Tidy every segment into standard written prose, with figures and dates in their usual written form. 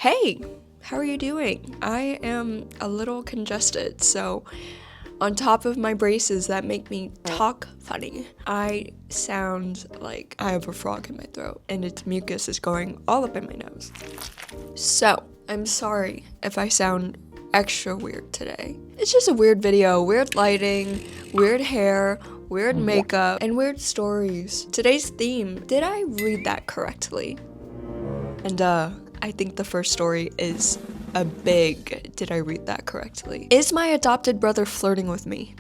Hey, how are you doing? I am a little congested, so on top of my braces that make me talk funny, I sound like I have a frog in my throat and its mucus is going all up in my nose. So, I'm sorry if I sound extra weird today. It's just a weird video, weird lighting, weird hair, weird makeup, and weird stories. Today's theme, did I read that correctly? And I think the first story is a big, did I read that correctly? Is my adopted brother flirting with me?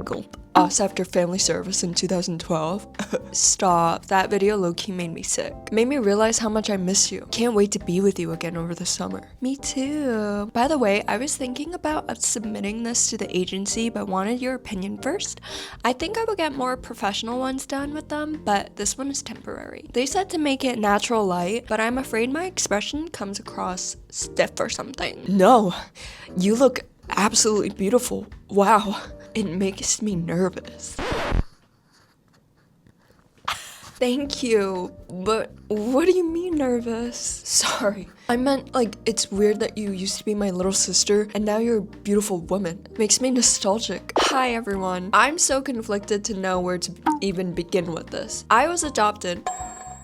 Gulp. Us after family service in 2012. Stop. That video low-key made me sick. Made me realize how much I miss you. Can't wait to be with you again over the summer. Me too. By the way, I was thinking about submitting this to the agency, but wanted your opinion first. I think I would get more professional ones done with them, but this one is temporary. They said to make it natural light, but I'm afraid my expression comes across stiff or something. No, you look absolutely beautiful. Wow. It makes me nervous. Thank you, but what do you mean nervous? Sorry. I meant, like, it's weird that you used to be my little sister and now you're a beautiful woman. It makes me nostalgic. Hi everyone. I'm so conflicted to know where to even begin with this. I was adopted.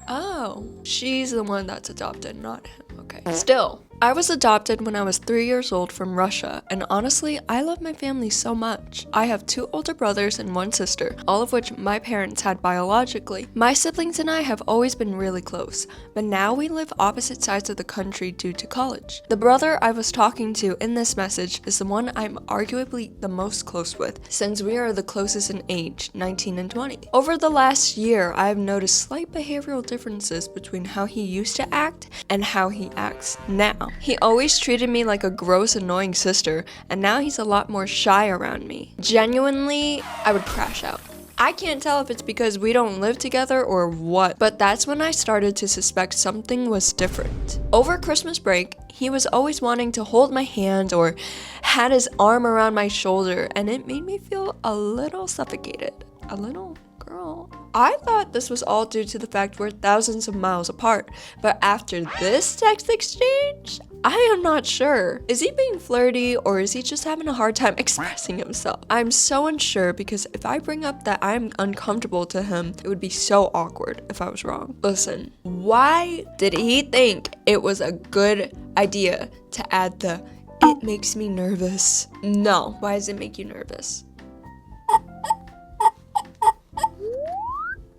Oh, she's the one that's adopted, not him. Okay. Still, I was adopted when I was 3 years old from Russia, and honestly, I love my family so much. I have 2 older brothers and 1 sister, all of which my parents had biologically. My siblings and I have always been really close, but now we live opposite sides of the country due to college. The brother I was talking to in this message is the one I'm arguably the most close with, since we are the closest in age, 19 and 20. Over the last year, I have noticed slight behavioral differences between how he used to act and how he acts now. He always treated me like a gross, annoying sister, and now he's a lot more shy around me. Genuinely, I would crash out. I can't tell if it's because we don't live together or what, but that's when I started to suspect something was different. Over Christmas break, he was always wanting to hold my hand or had his arm around my shoulder, and it made me feel a little suffocated. A little? Girl. I thought this was all due to the fact we're thousands of miles apart, but after this text exchange, I am not sure. Is he being flirty or is he just having a hard time expressing himself? I'm so unsure because if I bring up that I'm uncomfortable to him, it would be so awkward if I was wrong. Listen, why did he think it was a good idea to add the "it makes me nervous"? No, why does it make you nervous?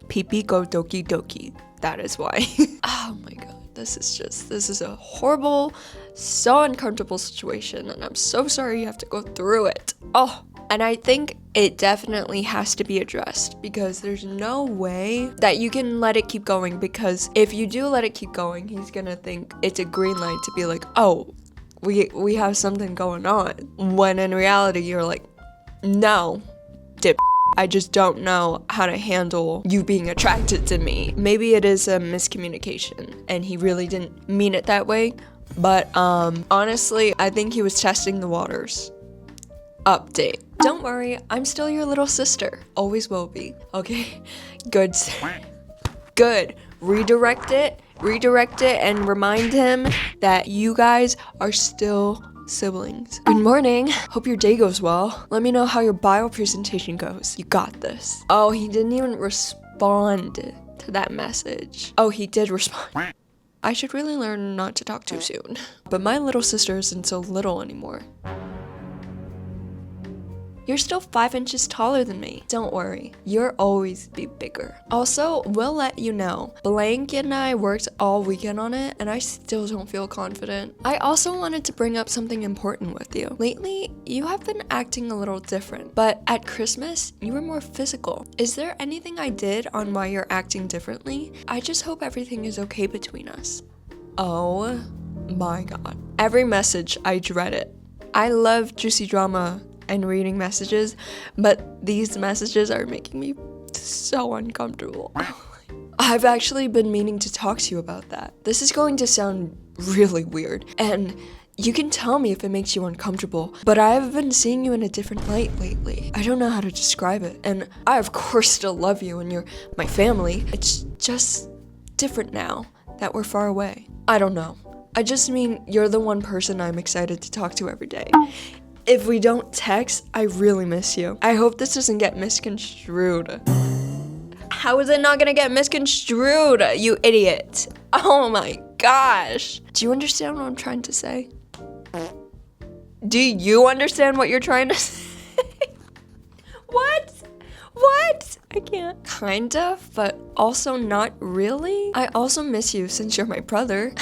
Pee go doki doki. That is why. Oh my god. This is a horrible, so uncomfortable situation, and I'm so sorry you have to go through it. Oh, and I think it definitely has to be addressed because there's no way that you can let it keep going, because if you do let it keep going, he's gonna think it's a green light to be like, oh, we have something going on. When in reality, you're like, no, dip. I just don't know how to handle you being attracted to me. Maybe it is a miscommunication and he really didn't mean it that way. But honestly, I think he was testing the waters. Update. Don't worry, I'm still your little sister. Always will be. Okay, good. Good. Redirect it and remind him that you guys are still siblings. Good morning. Hope your day goes well. Let me know how your bio presentation goes. You got this. Oh, he didn't even respond to that message. Oh, he did respond. I should really learn not to talk too soon. But my little sister isn't so little anymore. You're still 5 inches taller than me. Don't worry, you'll always be bigger. Also, we'll let you know, Blank and I worked all weekend on it and I still don't feel confident. I also wanted to bring up something important with you. Lately, you have been acting a little different, but at Christmas, you were more physical. Is there anything I did on why you're acting differently? I just hope everything is okay between us. Oh my god. Every message, I dread it. I love juicy drama and reading messages, but these messages are making me so uncomfortable. I've actually been meaning to talk to you about that. This is going to sound really weird, and you can tell me if it makes you uncomfortable, but I've been seeing you in a different light lately. I don't know how to describe it, and I of course still love you and you're my family. It's just different now that we're far away? I don't know. I just mean you're the one person I'm excited to talk to every day. If we don't text, I really miss you. I hope this doesn't get misconstrued. How is it not gonna get misconstrued, you idiot? Oh my gosh. Do you understand what I'm trying to say? Do you understand what you're trying to say? What? I can't. Kind of, but also not really. I also miss you since you're my brother.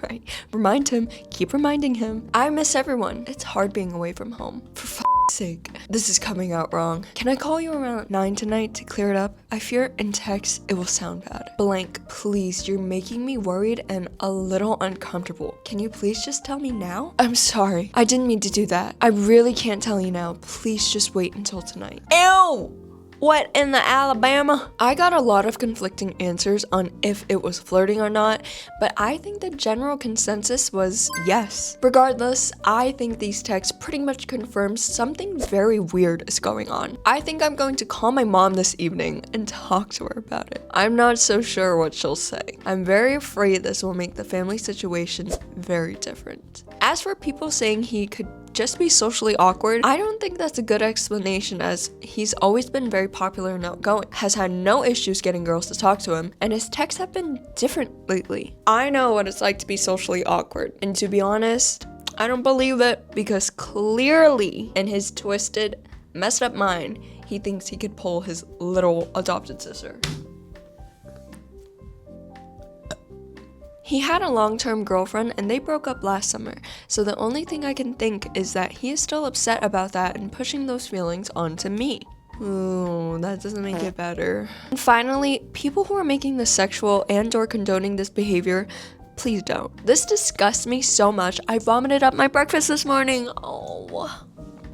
Right. Remind him. Keep reminding him. I miss everyone. It's hard being away from home. For f***'s sake. This is coming out wrong. Can I call you around 9 tonight to clear it up? I fear in text it will sound bad. Blank, please. You're making me worried and a little uncomfortable. Can you please just tell me now? I'm sorry. I didn't mean to do that. I really can't tell you now. Please just wait until tonight. Ew! What in the Alabama? I got a lot of conflicting answers on if it was flirting or not, but I think the general consensus was yes. Regardless, I think these texts pretty much confirms something very weird is going on. I think I'm going to call my mom this evening and talk to her about it. I'm not so sure what she'll say. I'm very afraid this will make the family situation very different. As for people saying he could just be socially awkward, I don't think that's a good explanation, as he's always been very popular and outgoing, has had no issues getting girls to talk to him, and his texts have been different lately. I know what it's like to be socially awkward, and to be honest, I don't believe it, because clearly in his twisted, messed up mind, he thinks he could pull his little adopted sister. He had a long-term girlfriend and they broke up last summer, so the only thing I can think is that he is still upset about that and pushing those feelings onto me. Ooh, that doesn't make it better. And finally, people who are making this sexual and/or condoning this behavior, please don't. This disgusts me so much. I vomited up my breakfast this morning. Oh.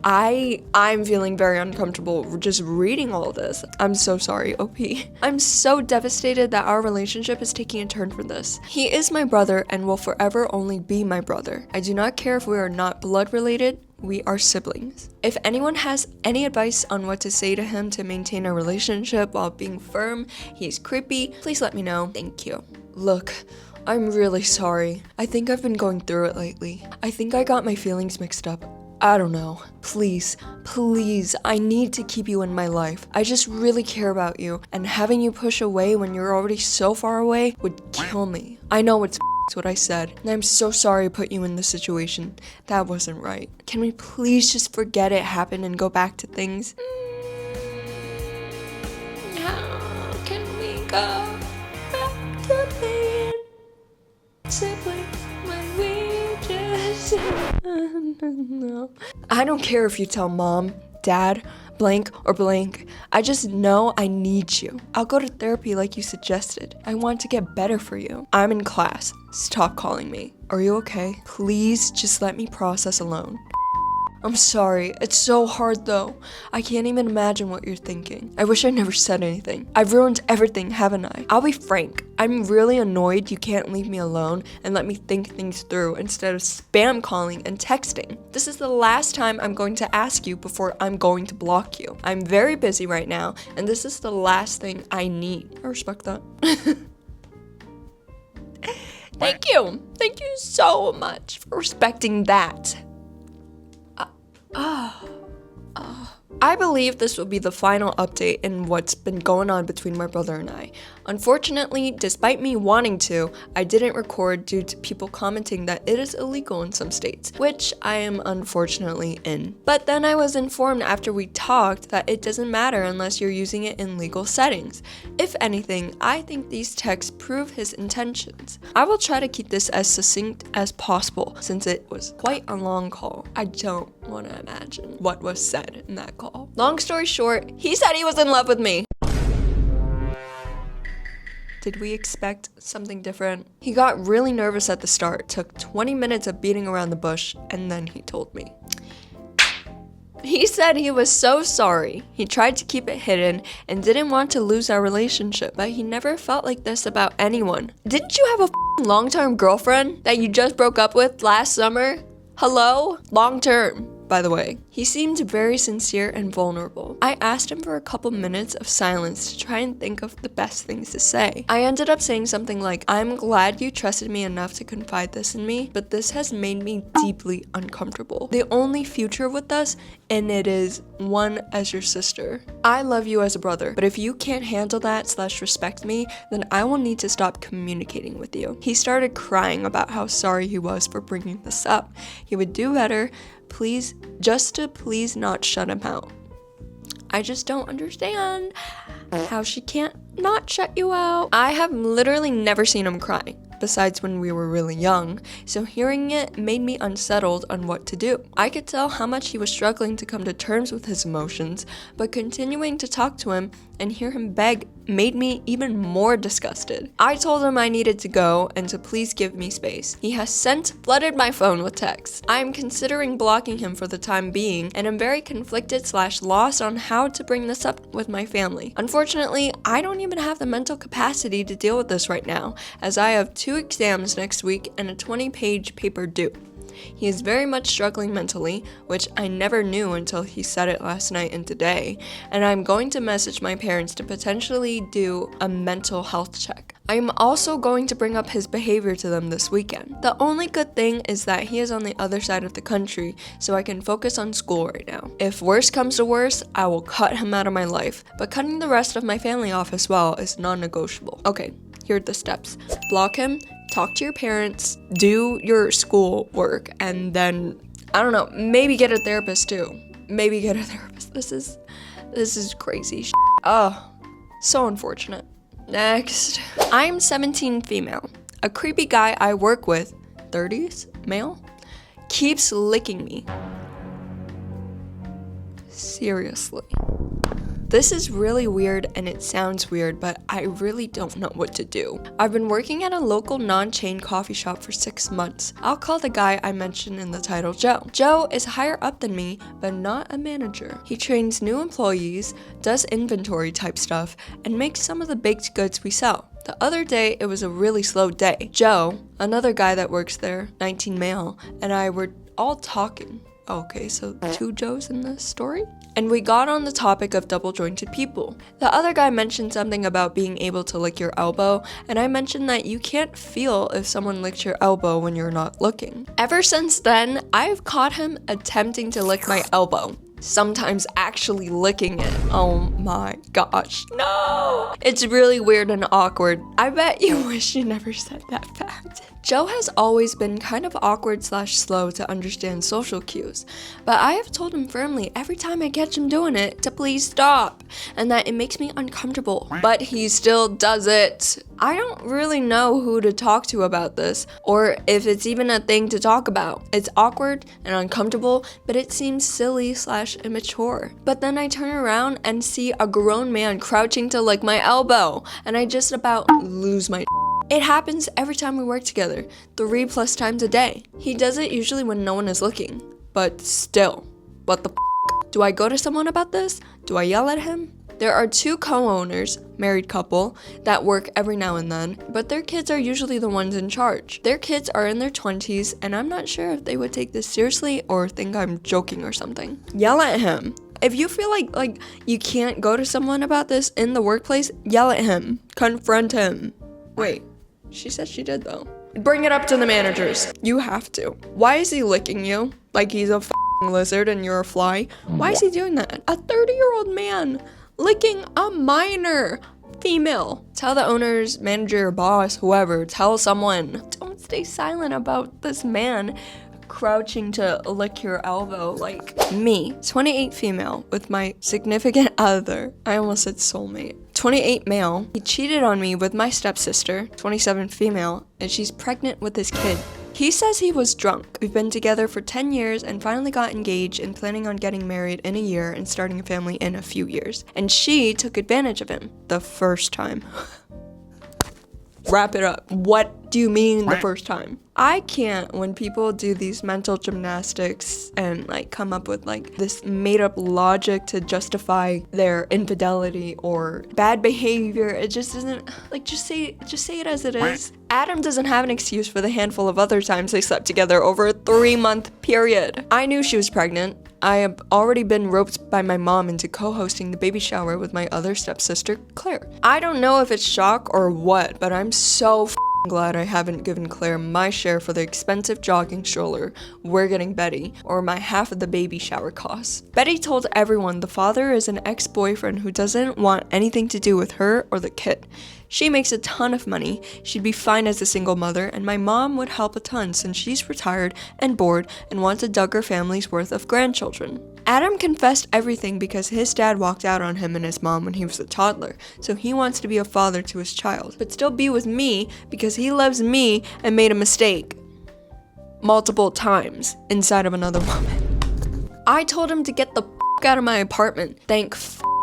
I'm feeling very uncomfortable just reading all this. I'm so sorry, OP. I'm so devastated that our relationship is taking a turn for this. He is my brother and will forever only be my brother. I do not care if we are not blood related. We are siblings. If anyone has any advice on what to say to him to maintain a relationship while being firm, he's creepy, please let me know. Thank you. Look, I'm really sorry. I think I've been going through it lately. I think I got my feelings mixed up. I don't know. Please, I need to keep you in my life. I just really care about you, and having you push away when you're already so far away would kill me. I know it's what I said, and I'm so sorry I put you in this situation. That wasn't right. Can we please just forget it happened and go back to things? How can we go back to being siblings when we just... No. I don't care if you tell mom, dad, blank or blank. I just know I need you. I'll go to therapy like you suggested. I want to get better for you. I'm in class. Stop calling me. Are you okay? Please just let me process alone. I'm sorry. It's so hard though. I can't even imagine what you're thinking. I wish I never said anything. I've ruined everything, haven't I? I'll be frank. I'm really annoyed you can't leave me alone and let me think things through instead of spam calling and texting. This is the last time I'm going to ask you before I'm going to block you. I'm very busy right now, and this is the last thing I need. I respect that. Thank you. Thank you so much for respecting that. I believe this will be the final update in what's been going on between my brother and I. Unfortunately, despite me wanting to, I didn't record due to people commenting that it is illegal in some states, which I am unfortunately in. But then I was informed after we talked that it doesn't matter unless you're using it in legal settings. If anything, I think these texts prove his intentions. I will try to keep this as succinct as possible since it was quite a long call. I don't want to imagine what was said in that call. Long story short, he said he was in love with me. Did we expect something different? He got really nervous at the start, took 20 minutes of beating around the bush, and then he told me. He said he was so sorry. He tried to keep it hidden and didn't want to lose our relationship, but he never felt like this about anyone. Didn't you have a long-term girlfriend that you just broke up with last summer? Hello? Long-term. by the way. He seemed very sincere and vulnerable. I asked him for a couple minutes of silence to try and think of the best things to say. I ended up saying something like, I'm glad you trusted me enough to confide this in me, but this has made me deeply uncomfortable. The only future with us, and it is one as your sister. I love you as a brother, but if you can't handle that / respect me, then I will need to stop communicating with you. He started crying about how sorry he was for bringing this up. He would do better, please not shut him out. I just don't understand how she can't not shut you out. I have literally never seen him cry, besides when we were really young, so hearing it made me unsettled on what to do. I could tell how much he was struggling to come to terms with his emotions, but continuing to talk to him and hear him beg made me even more disgusted. I told him I needed to go and to please give me space. He has since flooded my phone with texts. I am considering blocking him for the time being, and I'm very conflicted / lost on how to bring this up with my family. Unfortunately, I don't even have the mental capacity to deal with this right now, as I have 2 exams next week and a 20-page paper due. He is very much struggling mentally, which I never knew until he said it last night and today, and I'm going to message my parents to potentially do a mental health check. I am also going to bring up his behavior to them this weekend. The only good thing is that he is on the other side of the country, so I can focus on school right now. If worse comes to worse, I will cut him out of my life, but cutting the rest of my family off as well is non-negotiable. Okay, here are the steps. Block him, talk to your parents, do your school work, and then, I don't know, maybe get a therapist too. This is crazy. Oh, so unfortunate. Next. I'm 17 female. A creepy guy I work with, 30s, male, keeps licking me. Seriously. This is really weird and it sounds weird, but I really don't know what to do. I've been working at a local non-chain coffee shop for 6 months. I'll call the guy I mentioned in the title Joe. Joe is higher up than me, but not a manager. He trains new employees, does inventory type stuff, and makes some of the baked goods we sell. The other day, it was a really slow day. Joe, another guy that works there, 19 male, and I were all talking. Okay, so 2 Joes in this story? And we got on the topic of double-jointed people. The other guy mentioned something about being able to lick your elbow, and I mentioned that you can't feel if someone licks your elbow when you're not looking. Ever since then, I've caught him attempting to lick my elbow. Sometimes actually licking it. Oh my gosh, no! It's really weird and awkward. I bet you wish you never said that fact. Joe has always been kind of awkward / slow to understand social cues, but I have told him firmly every time I catch him doing it to please stop, and that it makes me uncomfortable, but he still does it. I don't really know who to talk to about this, or if it's even a thing to talk about. It's awkward and uncomfortable, but it seems silly / immature. But then I turn around and see a grown man crouching to lick my elbow, and I just about lose my It happens every time we work together, 3+ times a day. He does it usually when no one is looking, but still, what the f***? Do I go to someone about this? Do I yell at him? There are 2 co-owners, married couple, that work every now and then, but their kids are usually the ones in charge. Their kids are in their 20s, and I'm not sure if they would take this seriously or think I'm joking or something. Yell at him. If you feel like you can't go to someone about this in the workplace, yell at him. Confront him. Wait, she said she did though. Bring it up to the managers. You have to. Why is he licking you? Like he's a lizard and you're a fly? Why is he doing that? A 30-year-old man licking a minor female. Tell the owners, manager, boss, whoever, tell someone. Don't stay silent about this man crouching to lick your elbow like me. 28 female with my significant other. I almost said soulmate. 28 male. He cheated on me with my stepsister, 27 female, and she's pregnant with his kid. He says he was drunk. We've been together for 10 years and finally got engaged and planning on getting married in a year and starting a family in a few years. And she took advantage of him the first time. wrap it up. What do you mean the first time? I can't when people do these mental gymnastics and like come up with like this made up logic to justify their infidelity or bad behavior. It just isn't like, just say it as it is. Adam doesn't have an excuse for the handful of other times they slept together over a 3-month period. I knew she was pregnant. I have already been roped by my mom into co-hosting the baby shower with my other stepsister, Claire. I don't know if it's shock or what, but I'm so glad I haven't given Claire my share for the expensive jogging stroller we're getting Betty, or my half of the baby shower costs. Betty told everyone the father is an ex-boyfriend who doesn't want anything to do with her or the kid. She makes a ton of money, she'd be fine as a single mother, and my mom would help a ton since she's retired and bored and wants a Duggar family's worth of grandchildren. Adam confessed everything because his dad walked out on him and his mom when he was a toddler, so he wants to be a father to his child, but still be with me because he loves me and made a mistake. Multiple times inside of another woman. I told him to get the out of my apartment. Thank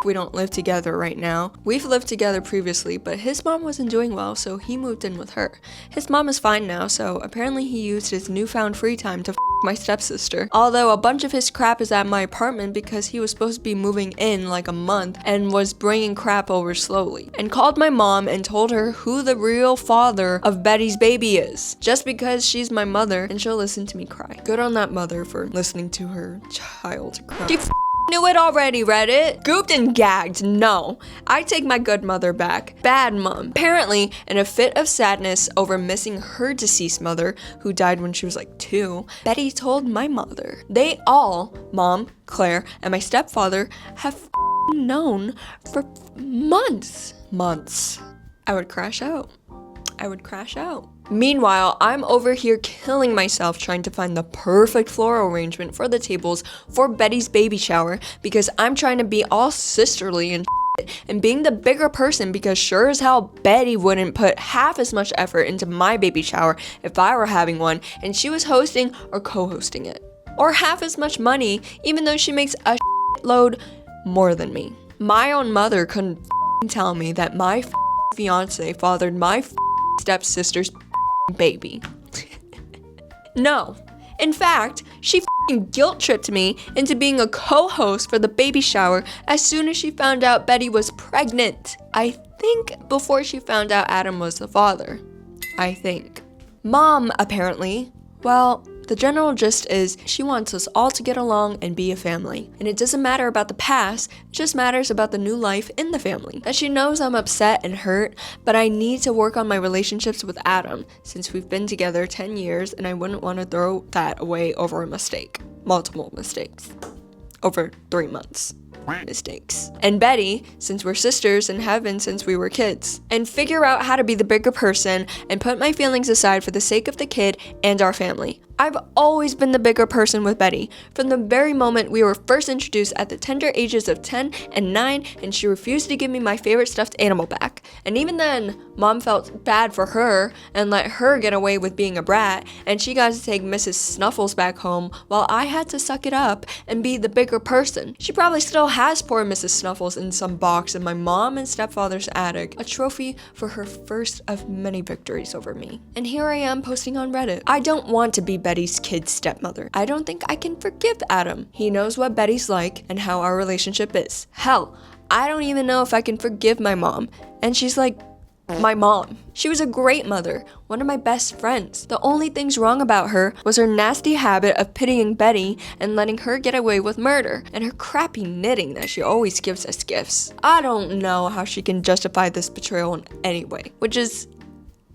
we don't live together right now. We've lived together previously, but his mom wasn't doing well, so he moved in with her. His mom is fine now, so apparently he used his newfound free time to my stepsister. Although a bunch of his crap is at my apartment because he was supposed to be moving in like a month and was bringing crap over slowly. And called my mom and told her who the real father of Betty's baby is. Just because she's my mother and she'll listen to me cry. Good on that mother for listening to her child cry. She knew it already, Reddit. Gooped and gagged. No. I take my good mother back. Bad mom. Apparently, in a fit of sadness over missing her deceased mother, who died when she was like 2, Betty told my mother. They all, Mom, Claire, and my stepfather, have known for months. Months. I would crash out. Meanwhile, I'm over here killing myself trying to find the perfect floral arrangement for the tables for Betty's baby shower because I'm trying to be all sisterly and being the bigger person because sure as hell Betty wouldn't put half as much effort into my baby shower if I were having one and she was hosting or co-hosting it. Or half as much money even though she makes a load more than me. My own mother couldn't tell me that my fiance fathered my stepsister's baby. No. In fact, she guilt tripped me into being a co-host for the baby shower as soon as she found out Betty was pregnant. I think before she found out Adam was the father. I think. Mom, apparently, well, the general gist is she wants us all to get along and be a family. And it doesn't matter about the past, it just matters about the new life in the family. That she knows I'm upset and hurt, but I need to work on my relationships with Adam since we've been together 10 years and I wouldn't want to throw that away over a mistake. Multiple mistakes. Over 3 months. Mistakes. And Betty, since we're sisters and have been since we were kids. And figure out how to be the bigger person and put my feelings aside for the sake of the kid and our family. I've always been the bigger person with Betty, from the very moment we were first introduced at the tender ages of 10 and 9, and she refused to give me my favorite stuffed animal back. And even then, Mom felt bad for her and let her get away with being a brat, and she got to take Mrs. Snuffles back home while I had to suck it up and be the bigger person. She probably still has poor Mrs. Snuffles in some box in my mom and stepfather's attic, a trophy for her first of many victories over me. And here I am posting on Reddit. I don't want to be Betty's kid's stepmother. I don't think I can forgive Adam. He knows what Betty's like and how our relationship is. Hell, I don't even know if I can forgive my mom. And she's like my mom. She was a great mother, one of my best friends. The only things wrong about her was her nasty habit of pitying Betty and letting her get away with murder, and her crappy knitting that she always gives us gifts. I don't know how she can justify this betrayal in any way, which is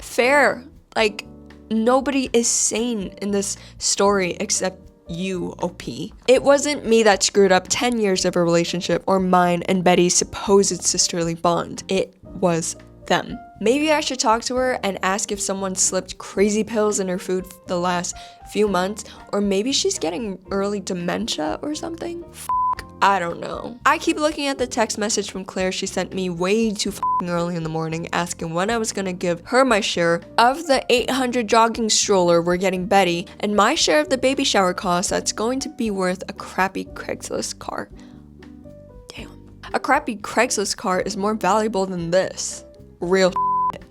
fair. Like, nobody is sane in this story except you, OP. It wasn't me that screwed up 10 years of a relationship or mine and Betty's supposed sisterly bond. It was them. Maybe I should talk to her and ask if someone slipped crazy pills in her food the last few months, or maybe she's getting early dementia or something. I don't know. I keep looking at the text message from Claire she sent me way too early in the morning asking when I was gonna give her my share of the 800 jogging stroller we're getting Betty and my share of the baby shower cost that's going to be worth a crappy Craigslist car. Damn. A crappy Craigslist car is more valuable than this. Real.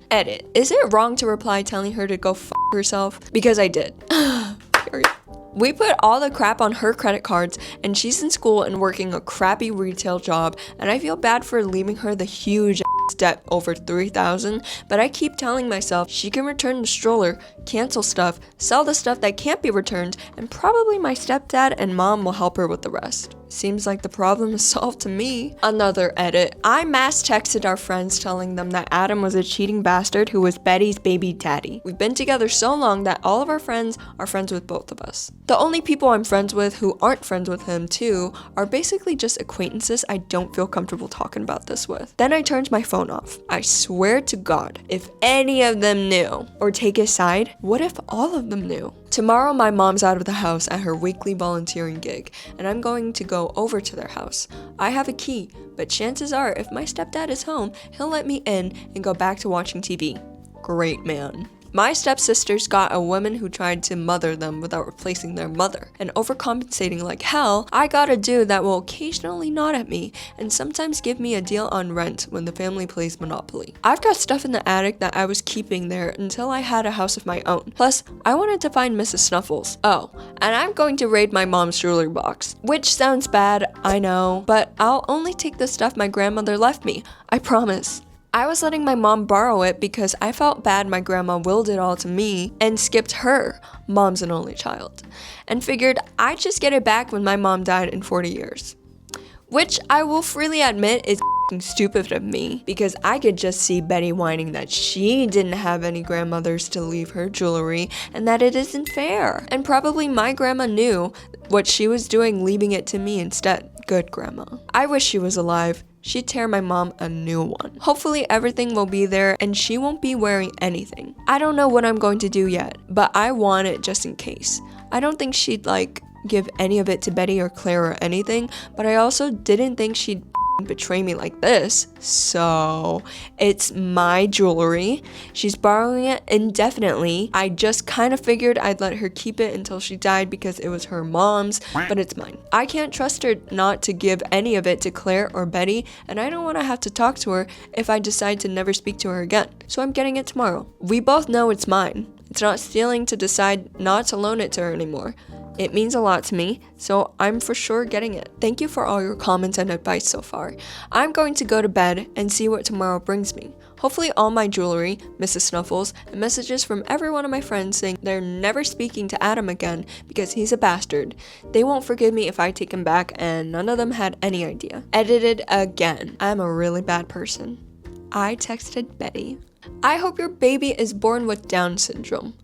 Edit. Is it wrong to reply telling her to go f herself? Because I did. Period. We put all the crap on her credit cards, and she's in school and working a crappy retail job, and I feel bad for leaving her the huge debt over $3,000, but I keep telling myself she can return the stroller, cancel stuff, sell the stuff that can't be returned, and probably my stepdad and mom will help her with the rest. Seems like the problem is solved to me. Another edit. I mass texted our friends telling them that Adam was a cheating bastard who was Betty's baby daddy. We've been together so long that all of our friends are friends with both of us. The only people I'm friends with who aren't friends with him too are basically just acquaintances I don't feel comfortable talking about this with. Then I turned my phone off. I swear to God, if any of them knew, or take his side, what if all of them knew? Tomorrow my mom's out of the house at her weekly volunteering gig, and I'm going to go over to their house. I have a key, but chances are if my stepdad is home, he'll let me in and go back to watching TV. Great man. My stepsisters got a woman who tried to mother them without replacing their mother, and overcompensating like hell, I got a dude that will occasionally nod at me and sometimes give me a deal on rent when the family plays Monopoly. I've got stuff in the attic that I was keeping there until I had a house of my own. Plus, I wanted to find Mrs. Snuffles. Oh, and I'm going to raid my mom's jewelry box, which sounds bad, I know, but I'll only take the stuff my grandmother left me, I promise. I was letting my mom borrow it because I felt bad my grandma willed it all to me and skipped her, mom's an only child, and figured I'd just get it back when my mom died in 40 years. Which I will freely admit is stupid of me, because I could just see Betty whining that she didn't have any grandmothers to leave her jewelry and that it isn't fair. And probably my grandma knew what she was doing leaving it to me instead. Good grandma. I wish she was alive. She'd tear my mom a new one. Hopefully everything will be there and she won't be wearing anything. I don't know what I'm going to do yet, but I want it just in case. I don't think she'd give any of it to Betty or Claire or anything, but I also didn't think she'd betray me like this. So it's my jewelry. She's borrowing it indefinitely. I just kind of figured I'd let her keep it until she died because it was her mom's, but it's mine. I can't trust her not to give any of it to Claire or Betty, and I don't want to have to talk to her if I decide to never speak to her again. So I'm getting it tomorrow. We both know it's mine. It's not stealing to decide not to loan it to her anymore. It means a lot to me, so I'm for sure getting it. Thank you for all your comments and advice so far. I'm going to go to bed and see what tomorrow brings me. Hopefully all my jewelry, Mrs. Snuffles, and messages from every one of my friends saying they're never speaking to Adam again because he's a bastard. They won't forgive me if I take him back, and none of them had any idea. Edited again. I'm a really bad person. I texted Betty. I hope your baby is born with Down syndrome,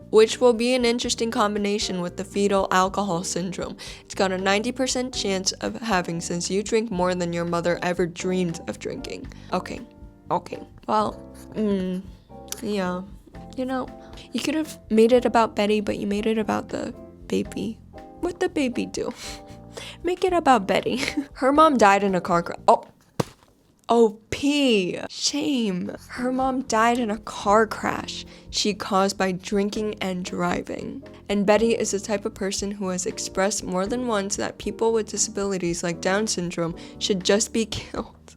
which will be an interesting combination with the fetal alcohol syndrome. It's got a 90% chance of having since you drink more than your mother ever dreamed of drinking. Okay. Well, yeah. You know, you could have made it about Betty, but you made it about the baby. What'd the baby do? Make it about Betty. Her mom died in a car crash. Oh, P. Shame. Her mom died in a car crash she caused by drinking and driving. And Betty is the type of person who has expressed more than once that people with disabilities like Down syndrome should just be killed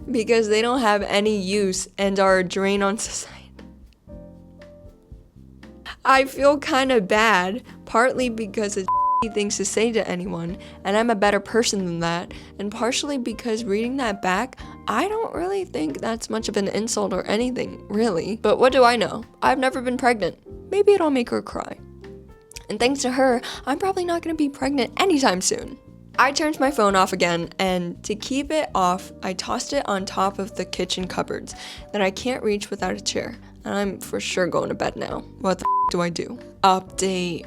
because they don't have any use and are a drain on society. I feel kind of bad, partly because it's things to say to anyone, and I'm a better person than that, and partially because reading that back, I don't really think that's much of an insult or anything, really. But what do I know? I've never been pregnant. Maybe it'll make her cry. And thanks to her, I'm probably not gonna be pregnant anytime soon. I turned my phone off again, and to keep it off, I tossed it on top of the kitchen cupboards that I can't reach without a chair, and I'm for sure going to bed now. What the do I do? Update.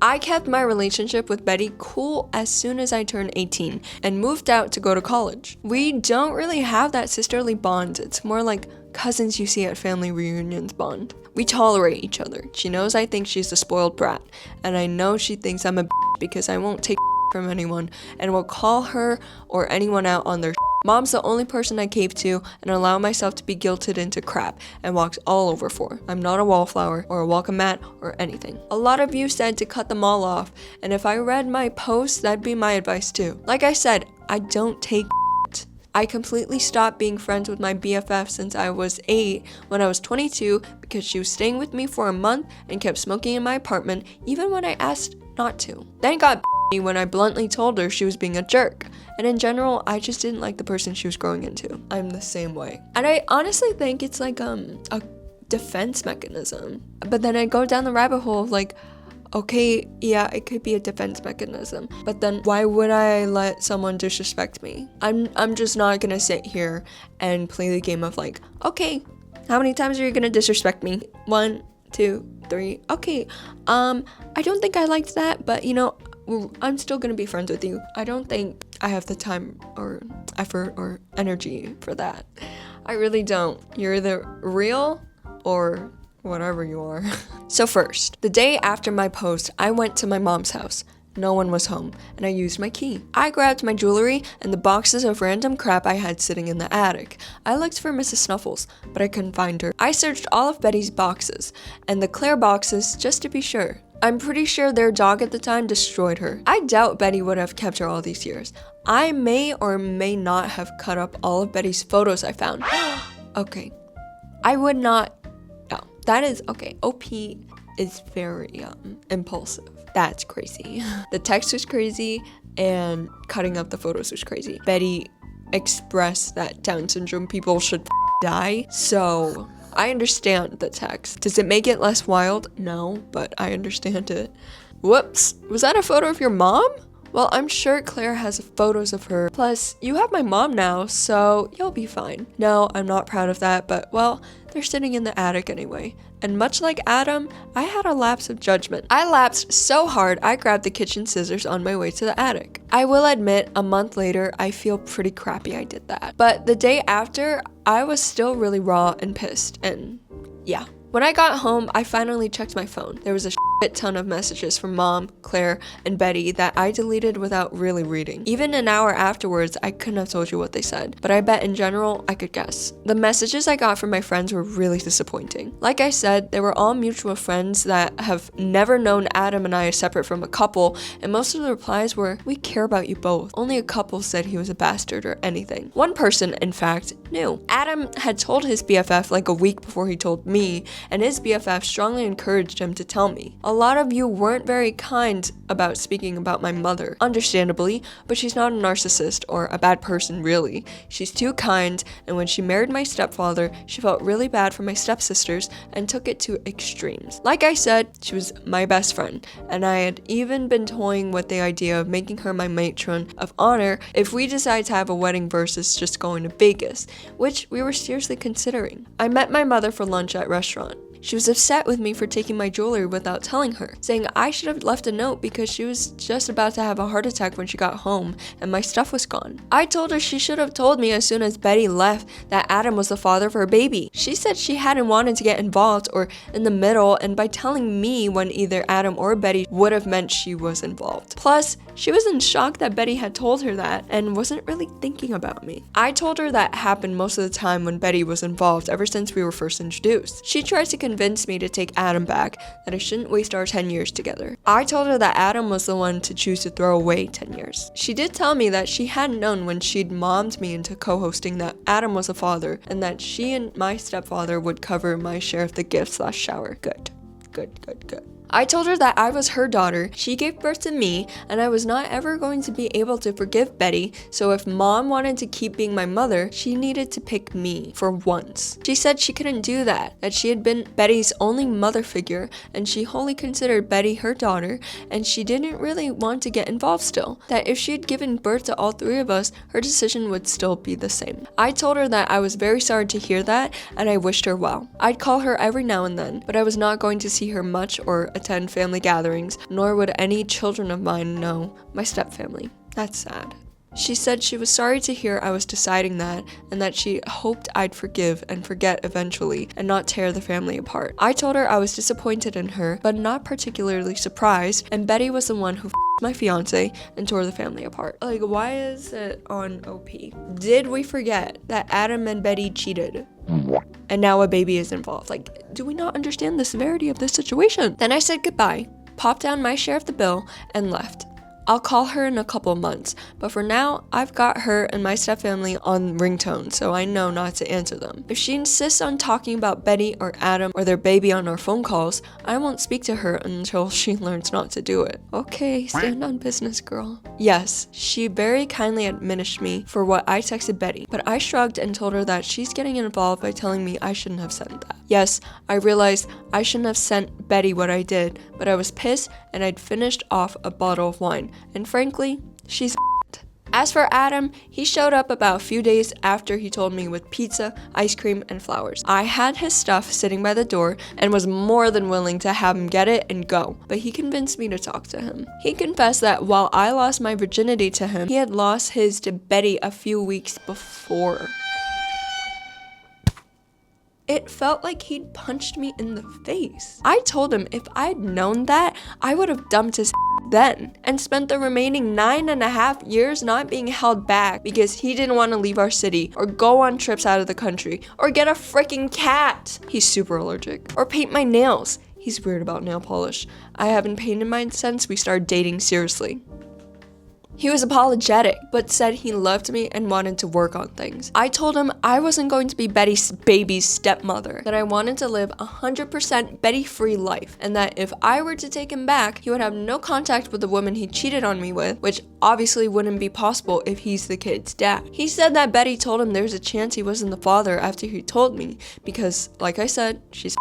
I kept my relationship with Betty cool as soon as I turned 18 and moved out to go to college. We don't really have that sisterly bond. It's more like cousins you see at family reunions bond. We tolerate each other. She knows I think she's a spoiled brat, and I know she thinks I'm a because I won't take from anyone and will call her or anyone out on their Mom's the only person I cave to and allow myself to be guilted into crap and walked all over for. I'm not a wallflower or a welcome mat or anything. A lot of you said to cut them all off, and if I read my posts, that'd be my advice too. Like I said, I don't take I completely stopped being friends with my BFF since I was 8 when I was 22 because she was staying with me for a month and kept smoking in my apartment even when I asked not to. Then got when I bluntly told her she was being a jerk. And in general, I just didn't like the person she was growing into. I'm the same way. And I honestly think it's like a defense mechanism. But then I go down the rabbit hole of like, okay, yeah, it could be a defense mechanism, but then why would I let someone disrespect me? I'm just not gonna sit here and play the game of like, okay, how many times are you gonna disrespect me? 1, 2, 3. Okay, I don't think I liked that, but you know, I'm still gonna be friends with you. I don't think I have the time or effort or energy for that. I really don't. You're either real or whatever you are. So first, the day after my post, I went to my mom's house. No one was home, and I used my key. I grabbed my jewelry and the boxes of random crap I had sitting in the attic. I looked for Mrs. Snuffles, but I couldn't find her. I searched all of Betty's boxes, and the Claire boxes, just to be sure. I'm pretty sure their dog at the time destroyed her. I doubt Betty would have kept her all these years. I may or may not have cut up all of Betty's photos I found. Okay. I would not. No, that is okay. OP is very impulsive. That's crazy. The text was crazy and cutting up the photos was crazy. Betty expressed that Down syndrome people should die. So I understand the text. Does it make it less wild? No, but I understand it. Whoops, was that a photo of your mom? Well, I'm sure Claire has photos of her. Plus, you have my mom now, so you'll be fine. No, I'm not proud of that, but well, they're sitting in the attic anyway. And much like Adam, I had a lapse of judgment. I lapsed so hard, I grabbed the kitchen scissors on my way to the attic. I will admit, a month later, I feel pretty crappy I did that. But the day after, I was still really raw and pissed, and yeah. When I got home, I finally checked my phone. There was a shit ton of messages from Mom, Claire, and Betty that I deleted without really reading. Even an hour afterwards, I couldn't have told you what they said, but I bet in general, I could guess. The messages I got from my friends were really disappointing. Like I said, they were all mutual friends that have never known Adam and I as separate from a couple, and most of the replies were, "We care about you both." Only a couple said he was a bastard or anything. One person, in fact, knew. Adam had told his BFF like a week before he told me, and his BFF strongly encouraged him to tell me. A lot of you weren't very kind about speaking about my mother, understandably, but she's not a narcissist or a bad person really. She's too kind, and when she married my stepfather, she felt really bad for my stepsisters and took it to extremes. Like I said, she was my best friend, and I had even been toying with the idea of making her my matron of honor if we decide to have a wedding versus just going to Vegas, which we were seriously considering. I met my mother for lunch at a restaurant. She was upset with me for taking my jewelry without telling her, saying I should have left a note because she was just about to have a heart attack when she got home and my stuff was gone. I told her she should have told me as soon as Betty left that Adam was the father of her baby. She said she hadn't wanted to get involved or in the middle, and by telling me when either Adam or Betty would have meant she was involved. Plus, she was in shock that Betty had told her that and wasn't really thinking about me. I told her that happened most of the time when Betty was involved ever since we were first introduced. She tries to convince me to take Adam back, that I shouldn't waste our 10 years together. I told her that Adam was the one to choose to throw away 10 years. She did tell me that she hadn't known when she'd mommed me into co-hosting that Adam was a father and that she and my stepfather would cover my share of the gift/shower. Good. I told her that I was her daughter, she gave birth to me, and I was not ever going to be able to forgive Betty, so if Mom wanted to keep being my mother, she needed to pick me for once. She said she couldn't do that she had been Betty's only mother figure, and she wholly considered Betty her daughter, and she didn't really want to get involved still, that if she had given birth to all three of us, her decision would still be the same. I told her that I was very sorry to hear that, and I wished her well. I'd call her every now and then, but I was not going to see her much or attend family gatherings, nor would any children of mine know my stepfamily. That's sad. She said she was sorry to hear I was deciding that, and that she hoped I'd forgive and forget eventually, and not tear the family apart. I told her I was disappointed in her, but not particularly surprised, and Betty was the one who my fiance and tore the family apart. Like, why is it on OP? Did we forget that Adam and Betty cheated? And now a baby is involved. Like, do we not understand the severity of this situation? Then I said goodbye, popped down my share of the bill, and left. I'll call her in a couple months, but for now, I've got her and my stepfamily on ringtone, so I know not to answer them. If she insists on talking about Betty or Adam or their baby on our phone calls, I won't speak to her until she learns not to do it. Okay, stand on business, girl. Yes, she very kindly admonished me for what I texted Betty, but I shrugged and told her that she's getting involved by telling me I shouldn't have sent that. Yes, I realized I shouldn't have sent Betty what I did, but I was pissed and I'd finished off a bottle of wine. And frankly, she's As for Adam, he showed up about a few days after he told me with pizza, ice cream, and flowers. I had his stuff sitting by the door and was more than willing to have him get it and go, but he convinced me to talk to him. He confessed that while I lost my virginity to him, he had lost his to Betty a few weeks before. It felt like he'd punched me in the face. I told him if I'd known that, I would have dumped his then and spent the remaining 9.5 years not being held back because he didn't want to leave our city or go on trips out of the country or get a freaking cat. He's super allergic. Or paint my nails. He's weird about nail polish. I haven't painted mine since we started dating seriously. He was apologetic, but said he loved me and wanted to work on things. I told him I wasn't going to be Betty's baby's stepmother, that I wanted to live 100% Betty-free life, and that if I were to take him back, he would have no contact with the woman he cheated on me with, which obviously wouldn't be possible if he's the kid's dad. He said that Betty told him there's a chance he wasn't the father after he told me, because, like I said, she's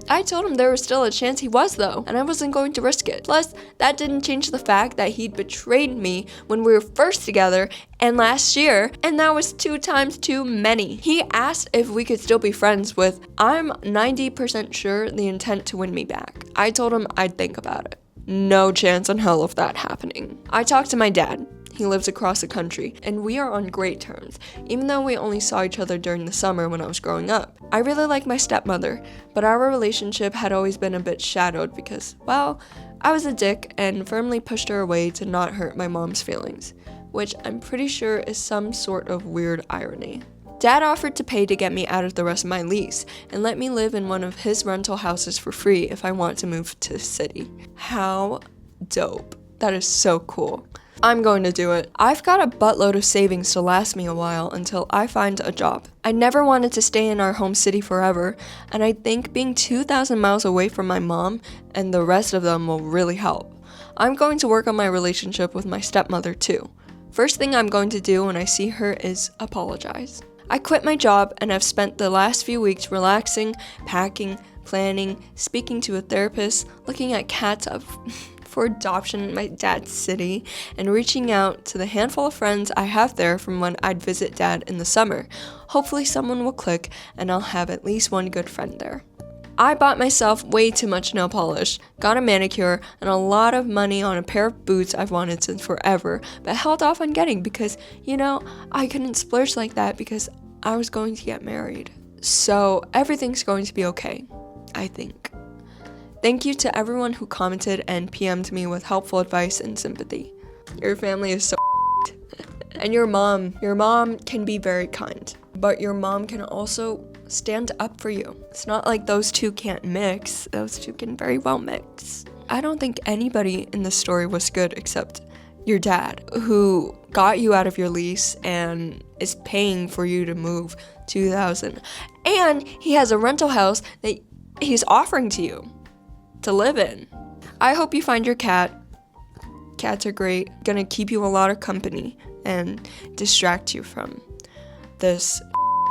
I told him there was still a chance he was though, and I wasn't going to risk it. Plus, that didn't change the fact that he'd betrayed me when we were first together and last year, and that was 2 times too many. He asked if we could still be friends with, I'm 90% sure, the intent to win me back. I told him I'd think about it. No chance in hell of that happening. I talked to my dad. He lives across the country, and we are on great terms, even though we only saw each other during the summer when I was growing up. I really like my stepmother, but our relationship had always been a bit shadowed because, well, I was a dick and firmly pushed her away to not hurt my mom's feelings, which I'm pretty sure is some sort of weird irony. Dad offered to pay to get me out of the rest of my lease and let me live in one of his rental houses for free if I want to move to the city. How dope. That is so cool. I'm going to do it. I've got a buttload of savings to last me a while until I find a job. I never wanted to stay in our home city forever, and I think being 2,000 miles away from my mom and the rest of them will really help. I'm going to work on my relationship with my stepmother too. First thing I'm going to do when I see her is apologize. I quit my job and have spent the last few weeks relaxing, packing, planning, speaking to a therapist, looking at cats for adoption in my dad's city, and reaching out to the handful of friends I have there from when I'd visit dad in the summer. Hopefully someone will click and I'll have at least one good friend there. I bought myself way too much nail polish, got a manicure, and a lot of money on a pair of boots I've wanted since forever, but held off on getting because, I couldn't splurge like that because I was going to get married. So everything's going to be okay, I think. Thank you to everyone who commented and PM'd me with helpful advice and sympathy. Your family is so And your mom can be very kind, but your mom can also stand up for you. It's not like those two can't mix. Those two can very well mix. I don't think anybody in this story was good except your dad, who got you out of your lease and is paying for you to move 2,000. And he has a rental house that he's offering to you to live in. I hope you find your cat. Cats are great. Gonna keep you a lot of company and distract you from this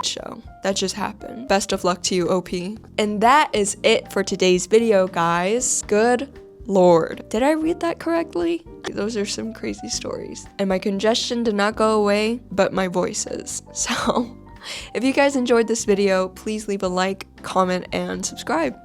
show that just happened. Best of luck to you, OP. And that is it for today's video, guys. Good Lord. Did I read that correctly? Those are some crazy stories. And my congestion did not go away, but my voice is. So, if you guys enjoyed this video, please leave a like, comment, and subscribe.